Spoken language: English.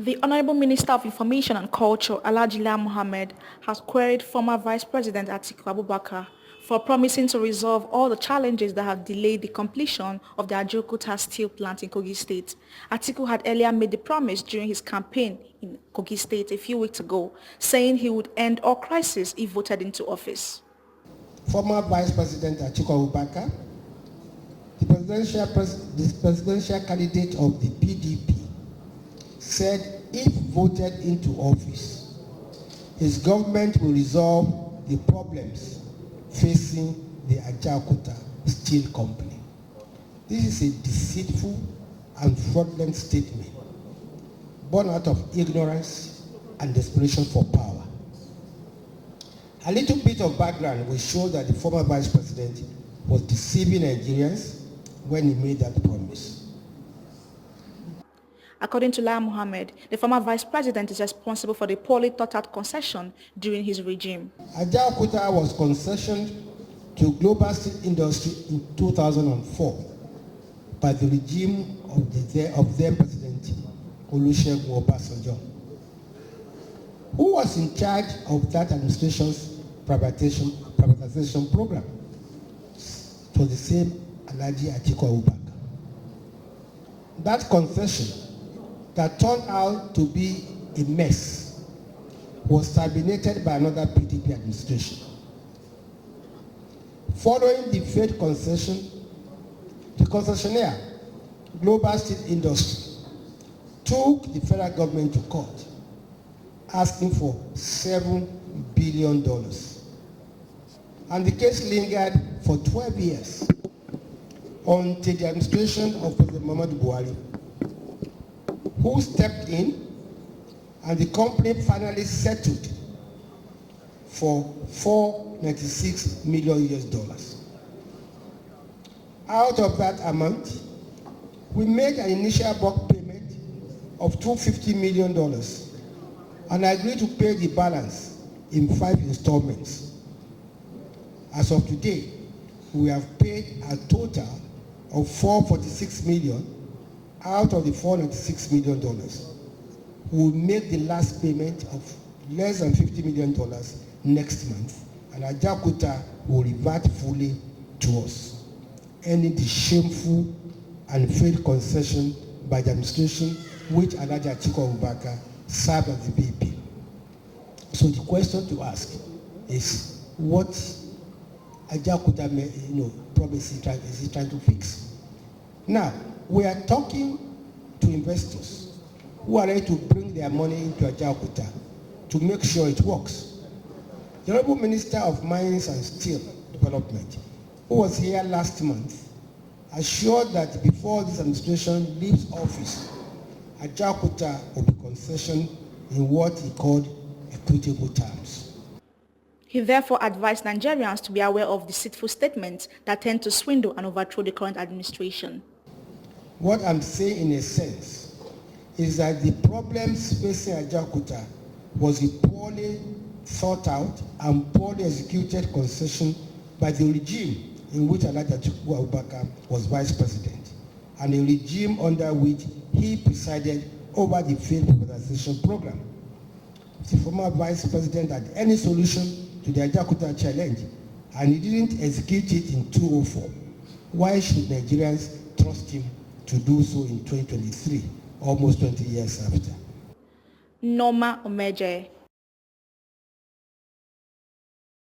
The Honorable Minister of Information and Culture, Alhaji Lai Mohammed, has queried former Vice President Atiku Abubakar for promising to resolve all the challenges that have delayed the completion of the Ajaokuta steel plant in Kogi State. Atiku had earlier made the promise during his campaign in Kogi State a few weeks ago, saying he would end all crises if voted into office. Former Vice President Atiku Abubakar, the presidential candidate of the PDP, said if voted into office, his government will resolve the problems facing the Ajaokuta Steel Company. This is a deceitful and fraudulent statement born out of ignorance and desperation for power. A little bit of background will show that the former vice president was deceiving Nigerians when he made that promise. According to Lai Mohammed, the former vice president is responsible for the poorly thought-out concession during his regime. Ajaokuta was concessioned to global steel industry in 2004 by the regime of then President Olusegun Obasanjo, who was in charge of that administration's privatization program. To the same Alhaji Atiku Abubakar. That concession that turned out to be a mess was terminated by another PDP administration. Following the failed concession, the concessionaire, Global Steel Industry, took the federal government to court, asking for $7 billion. And the case lingered for 12 years until the administration of President Muhammadu Buhari, who stepped in, and the company finally settled for $496 million. Out of that amount, we made an initial bulk payment of $250 million and agreed to pay the balance in 5 installments. As of today, we have paid a total of $446 million out of the $496 million. We will make the last payment of less than $50 million next month, and Ajaokuta will revert fully to us, ending the shameful and failed concession by the administration which Alhaji Atiku Abubakar served as the VP. So the question to ask is, what Ajaokuta promise is he trying to fix? Now, we are talking to investors who are ready to bring their money into Ajaokuta to make sure it works. The Honorable Minister of Mines and Steel Development, who was here last month, assured that before this administration leaves office, Ajaokuta will be concessioned in what he called equitable terms. He therefore advised Nigerians to be aware of deceitful statements that tend to swindle and overthrow the current administration. What I'm saying in a sense is that the problems facing Ajaokuta was a poorly thought out and poorly executed concession by the regime in which Alhaji Atiku Abubakar was vice president, and a regime under which he presided over the failed privatization program. If the former vice president had any solution to the Ajaokuta challenge and he didn't execute it in 2004, why should Nigerians trust him to do so in 2023, almost 20 years after? Norma Omeje,